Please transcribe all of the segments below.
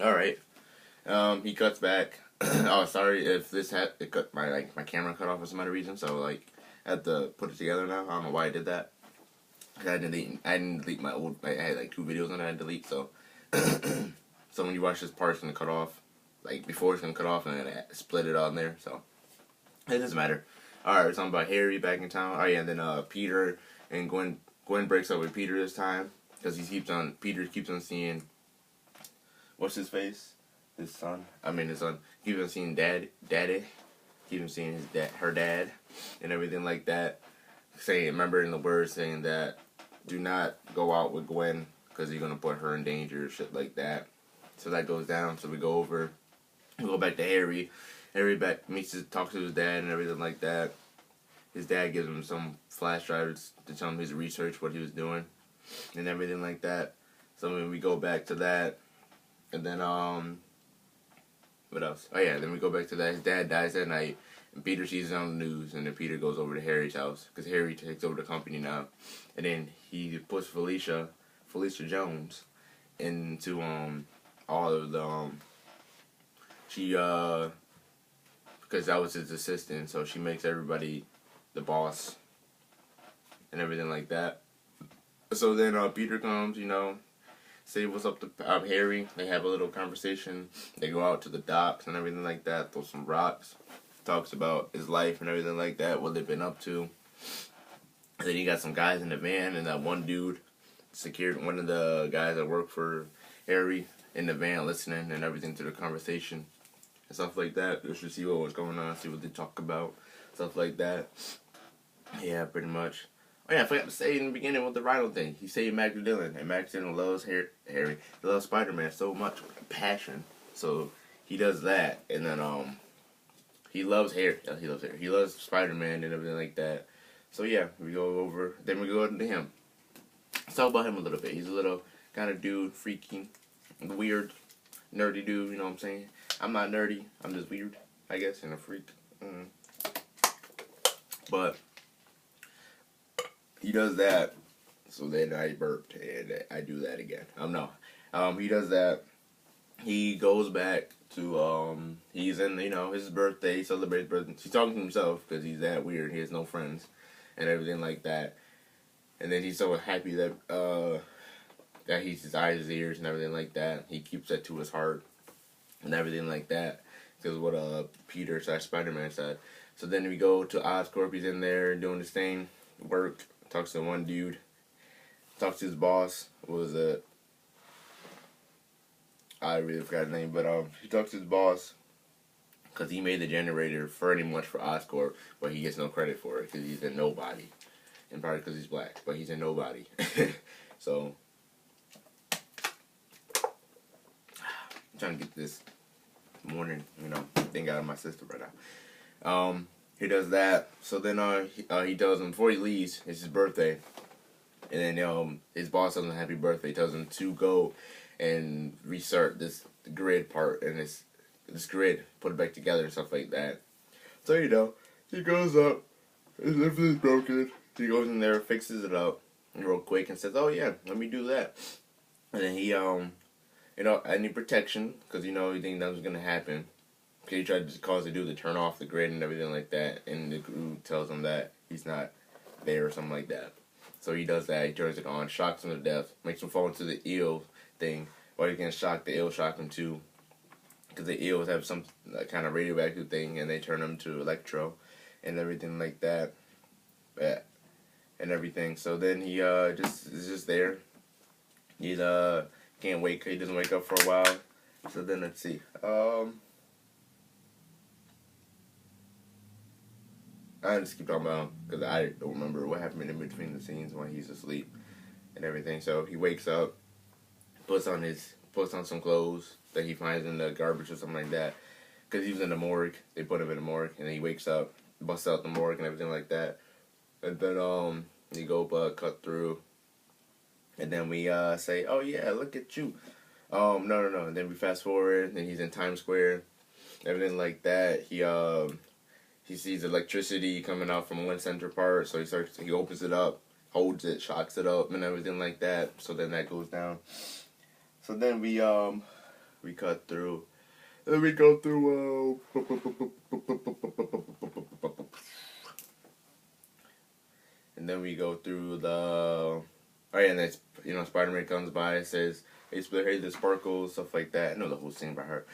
All right. He cuts back. Oh, sorry if this had it cut my camera cut off for some other reason. So like, I had to put it together now. I don't know why I did that. I didn't delete my old. I had like 2 videos on that I delete. So, so when you watch this part, it's gonna cut off. Like before, it's gonna cut off, and then I split it on there. So it doesn't matter. All right, we're talking about Harry back in town. Oh yeah, and then Peter and Gwen breaks up with Peter this time because Peter keeps on seeing what's his face, his son. I mean his son. Keeps on seeing daddy. Keeps on seeing her dad, and everything like that. Saying, remember in the words saying that, do not go out with Gwen because you're gonna put her in danger, shit like that. So that goes down. So we go back to Harry. Harry talks to his dad and everything like that. His dad gives him some flash drives to tell him his research, what he was doing, and everything like that. So when we go back to that, and then what else? Oh yeah, then we go back to that. His dad dies that night, and Peter sees it on the news, and then Peter goes over to Harry's house because Harry takes over the company now, and then he puts Felicia Jones into all of the she because that was his assistant, so she makes everybody the boss and everything like that. So then Peter comes, say what's up to Harry. They have a little conversation. They go out to the docks and everything like that. Throw some rocks. Talks about his life and everything like that. What they've been up to. And then you got some guys in the van, and that one dude, one of the guys that work for Harry in the van, listening and everything to the conversation and stuff like that. Just to see what was going on, see what they talk about, stuff like that. Yeah, pretty much. Oh yeah, I forgot to say in the beginning with the Rhino thing. He saved Max Dillon, and Max Dillon loves Harry. He loves Spider-Man so much with a passion. So he does that, and then he loves Harry. He loves Harry. He loves Spider-Man and everything like that. So yeah, we go over. Then we go into him. Let's talk about him a little bit. He's a little kind of dude, freaky, weird, nerdy dude. You know what I'm saying? I'm not nerdy. I'm just weird, I guess, and a freak. But he does that. So then I burped, and I do that again. No. He does that. He goes back to, he's in, his birthday, he celebrates his birthday. He's talking to himself because he's that weird. He has no friends and everything like that. And then he's so happy that he's his eyes, his ears, and everything like that. He keeps that to his heart and everything like that. Because what Peter / Spider-Man said. So then we go to Oscorp. He's in there doing his thing, work. Talks to one dude. Talks to his boss. What was it? I really forgot his name, but he talks to his boss because he made the generator pretty much for Oscorp, but he gets no credit for it because he's a nobody, and probably because he's black, but he's a nobody. So I'm trying to get this morning, thing out of my system right now. He does that. So then he tells him before he leaves, it's his birthday. And then his boss tells him happy birthday. He tells him to go and restart this grid part and this grid, put it back together and stuff like that. So he goes up, everything's broken. He goes in there, fixes it up real quick and says, "Oh yeah, let me do that." And then he I need protection because he think that was gonna happen. He tried to cause the dude to turn off the grid and everything like that, and the dude tells him that he's not there or something like that. So he does that. He turns it on, shocks him to death, makes him fall into the eel thing. While he's getting shocked, the eel shock him too, because the eels have some kind of radioactive thing, and they turn him to electro and everything like that, and everything. So then he is just there. He's can't wake. He doesn't wake up for a while. So then let's see. I just keep talking about him because I don't remember what happened in between the scenes when he's asleep and everything. So he wakes up, puts on some clothes that he finds in the garbage or something like that. Because he was in the morgue. They put him in the morgue, and then he wakes up, busts out the morgue and everything like that. And then you go cut through, and then we say, "Oh yeah, look at you." No. And then we fast forward, and then he's in Times Square, everything like that. He sees electricity coming out from one center part, so he opens it up, holds it, shocks it up, and everything like that. So then that goes down. So then we we cut through. Then we go through. And then we go through the. Oh yeah, and then Spider-Man comes by, says, "Hey, hey, the sparkles, stuff like that." I know the whole scene by heart.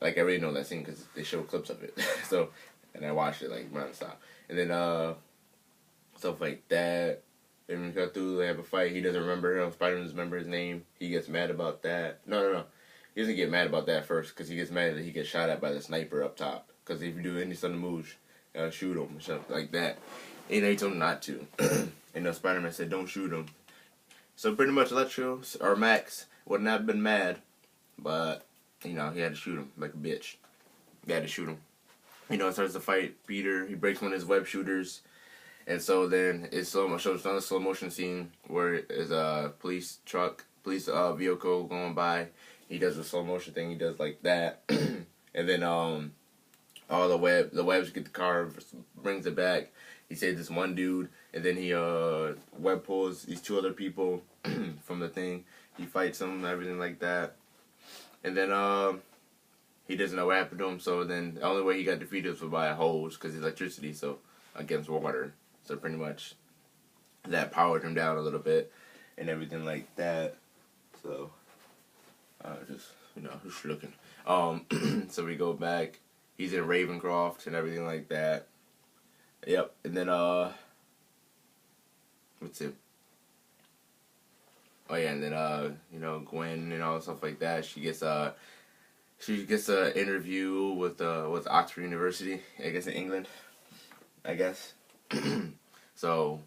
Like I already know that scene because they show clips of it. So, and I watched it like nonstop. And then stuff like that. Then we go through, they have a fight. He doesn't remember him. Spider-Man doesn't remember his name. He gets mad about that. No. He doesn't get mad about that first because he gets mad that he gets shot at by the sniper up top. Because if you do any sudden moves, shoot him or something like that. And they told him not to. And Spider-Man said, "Don't shoot him." So pretty much Electro or Max would not have been mad, but he had to shoot him like a bitch. He had to shoot him. Starts to fight Peter. He breaks one of his web shooters. And so then it's shows another slow motion scene where is a police vehicle going by. He does a slow motion thing. He does like that, and then all the webs get the car, brings it back. He saves this one dude, and then he web pulls these two other people from the thing. He fights them, everything like that, and then he doesn't know what happened to him. So then the only way he got defeated was by a hose because electricity, so against water. So pretty much that powered him down a little bit and everything like that. So just looking. So we go back. He's in Ravencroft and everything like that. Yep. And then what's it? Oh yeah, and then Gwen and all stuff like that. She gets an interview with Oxford University, I guess in England. I guess. So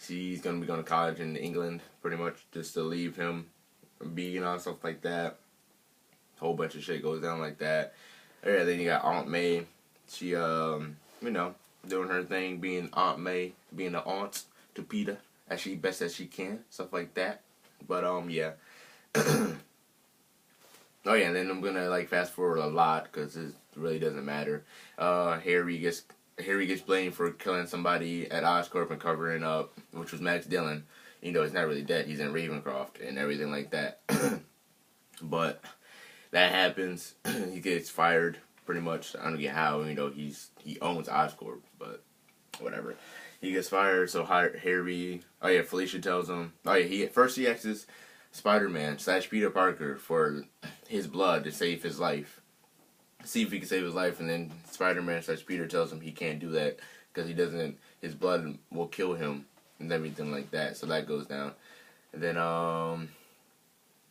she's gonna be going to college in England, pretty much just to leave him be and all stuff like that. Whole bunch of shit goes down like that. Yeah, then you got Aunt May. She doing her thing, being Aunt May, being the aunt to Peter best as she can, stuff like that. But yeah. Oh yeah, and then I'm gonna fast forward a lot because it really doesn't matter. Harry gets blamed for killing somebody at Oscorp and covering up, which was Max Dillon. He's not really dead. He's in Ravencroft and everything like that. But that happens. He gets fired pretty much. I don't get how. He owns Oscorp, but whatever. He gets fired. So Harry. Oh yeah, Felicia tells him. Oh yeah, he asks Spider-Man / Peter Parker for his blood to save his life. See if he can save his life, and then Spider-Man / Peter tells him he can't do that because his blood will kill him and everything like that. So that goes down, and then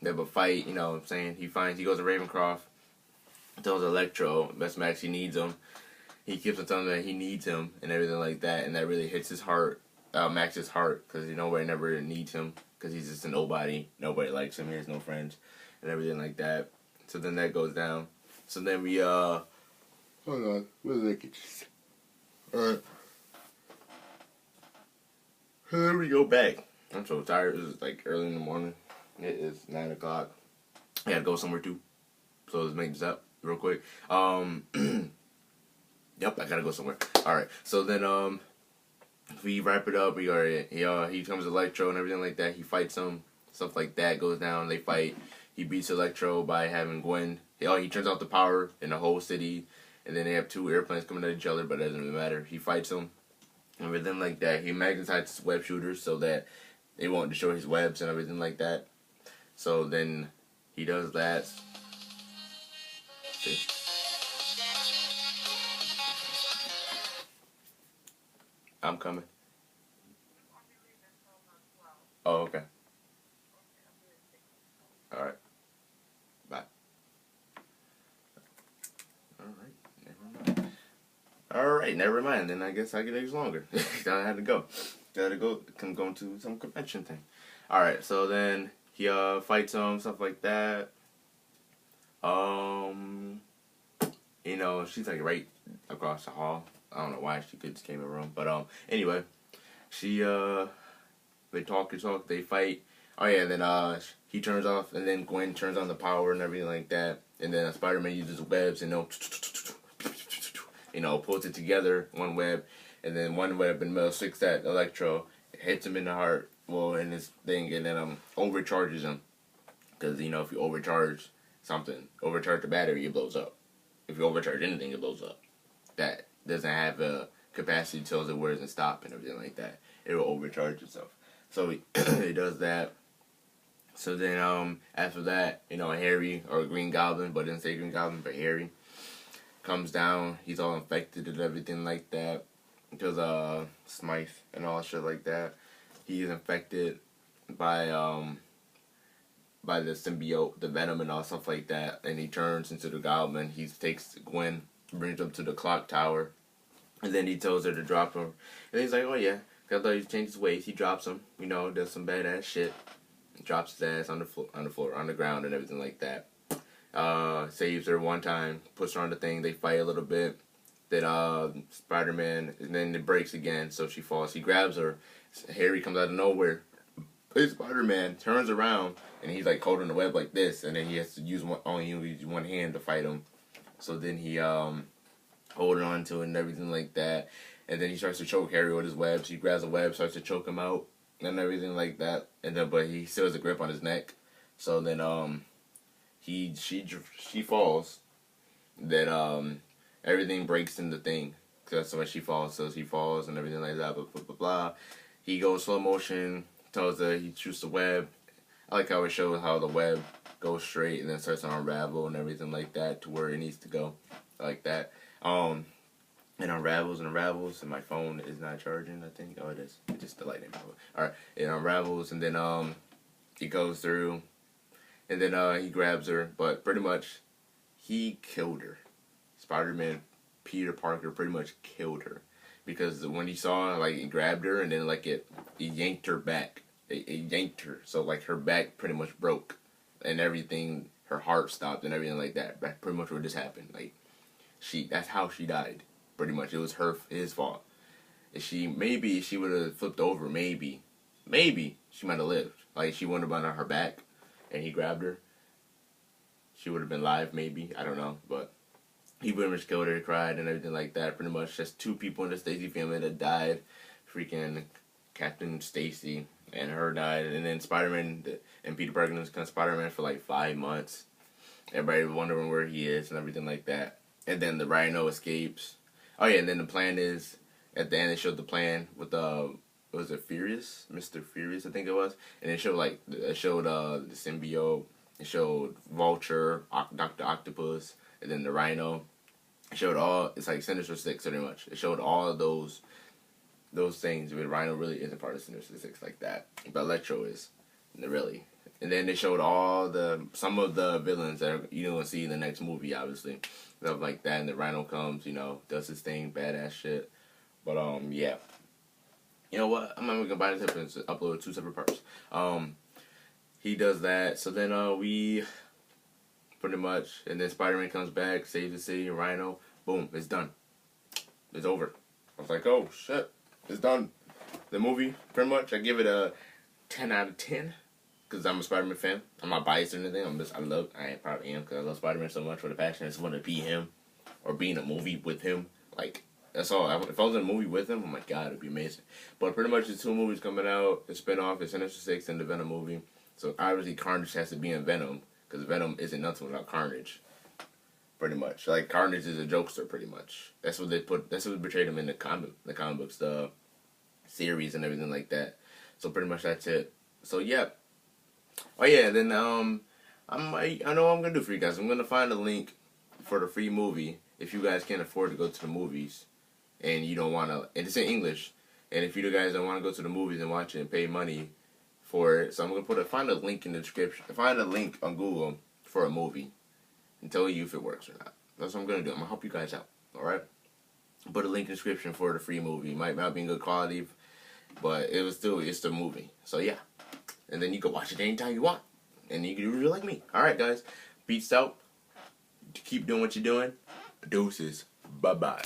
they have a fight. He goes to Ravencroft, tells Electro, best Max he needs him. He keeps on telling him that he needs him and everything like that, and that really hits his heart, Max's heart, because nobody never needs him because he's just a nobody. Nobody likes him. He has no friends and everything like that. So then that goes down. So then we, hold on, where did I get this? Alright. So then we go back. I'm so tired. It's early in the morning. It is 9 o'clock. I gotta go somewhere too. So let's make this up real quick. Yep, I gotta go somewhere. Alright, so then, we wrap it up. He comes to Electro and everything like that. He fights him. Stuff like that goes down. They fight. He beats Electro by having Gwen. He turns off the power in the whole city, and then they have two airplanes coming at each other, but it doesn't really matter. He fights them, and everything like that. He magnetizes web shooters so that they won't destroy his webs and everything like that. So then he does that. See? I'm coming. Oh, okay. Alright. Bye. Alright, never mind. Then I guess I get longer. I had to go. Gotta go. Can go to some convention thing. Alright, so then he fights him, stuff like that. She's right across the hall. I don't know why she just came in the room, but anyway, she they talk, they fight. Oh yeah, and then he turns off, and then Gwen turns on the power and everything like that, and then Spider-Man uses webs and pulls it together, one web, and then one web in the middle sticks that Electro, hits him in the heart, in his thing, and then overcharges him, because if you overcharge, something, overcharge the battery, it blows up. If you overcharge anything, it blows up. That doesn't have a capacity tells it where it doesn't stop and everything like that. It will overcharge itself. So he does that. So then after that, Harry, or Green Goblin, but it didn't say Green Goblin, but Harry comes down. He's all infected and everything like that. Because Smythe and all shit like that. He's infected by the symbiote, the venom and all stuff like that, and he turns into the Goblin. He takes Gwen, brings her to the clock tower, and then he tells her to drop him. And he's like, oh yeah, cause I thought he'd changed his ways. He drops him, does some badass shit, drops his ass on the floor, on the ground, and everything like that. Saves her one time, puts her on the thing. They fight a little bit. Then Spider-Man, and then it breaks again, so she falls. He grabs her. Harry comes out of nowhere. Spider-Man turns around, and he's like holding the web like this, and then he has to use one hand to fight him. So then he holding on to it and everything like that, and then he starts to choke Harry with his webs. He grabs a web, starts to choke him out, and everything like that. And then, but he still has a grip on his neck. So then she falls. Then everything breaks in the thing. That's when she falls. So she falls and everything like that. Blah blah blah blah. He goes slow motion. Tells her he shoots the web. I like how it shows how the web goes straight and then starts to unravel and everything like that to where it needs to go, like that. And unravels and unravels, and my phone is not charging. I think it is. It's just the lightning power. All right, it unravels and then it goes through, and then he grabs her, but pretty much he killed her. Spider-Man, Peter Parker, pretty much killed her. Because when he saw, like, he grabbed her, and then, like, it yanked her back. It yanked her. So, like, her back pretty much broke. And everything, her heart stopped and everything like that. That's pretty much what just happened. Like, that's how she died. Pretty much. It was his fault. Maybe she would have flipped over, maybe she might have lived. Like, she wouldn't have been on her back, and he grabbed her. She would have been live, maybe. I don't know, but he pretty much killed her, cried, and everything like that. Pretty much just 2 people in the Stacy family that died. Freaking Captain Stacy and her died. And then Spider-Man and Peter Parker was kind of Spider-Man for like 5 months. Everybody was wondering where he is and everything like that. And then the Rhino escapes. Oh yeah, and then the plan is, at the end they showed the plan with was it Furious? Mr. Furious, I think it was. And it showed the symbiote. It showed Vulture, Dr. Octopus, and then the Rhino. It showed it's like Sinister Six pretty much. It showed all of those things, but Rhino really isn't part of Sinister Six like that. But Electro is, really. And then they showed some of the villains that you don't see in the next movie, obviously. Stuff like that, and the Rhino comes, does his thing, badass shit. But yeah. You know what? I'm not even gonna buy this episode and upload 2 separate parts. He does that, so then we pretty much, and then Spider-Man comes back, saves the city, Rhino, boom, it's done. It's over. I was like, oh shit, it's done. The movie, pretty much, I give it a 10 out of 10, because I'm a Spider-Man fan. I'm not biased or anything, I probably am, because I love Spider-Man so much with a passion. I just want to be him, or be in a movie with him, like, that's all. If I was in a movie with him, oh my god, it'd be amazing. But pretty much the 2 movies coming out, the spin-off is Sinister Six and the Venom movie. So obviously Carnage has to be in Venom, because Venom isn't nothing without Carnage. Pretty much. Like, Carnage is a jokester, pretty much. That's what portrayed him in the comic books, the series and everything like that. So pretty much that's it. So yeah. Oh yeah, then I know what I'm gonna do for you guys. I'm gonna find a link for the free movie if you guys can't afford to go to the movies and you don't wanna, and it's in English. And if you guys don't wanna go to the movies and watch it and pay money for it, so I'm gonna find a link in the description. Find a link on Google for a movie and tell you if it works or not. That's what I'm gonna do. I'm gonna help you guys out. All right. Put a link in the description for the free movie. Might not be in good quality, but it's the movie. So yeah, and then you can watch it anytime you want, and you can do it like me. All right, guys. Peace out. Keep doing what you're doing. Deuces. Bye bye.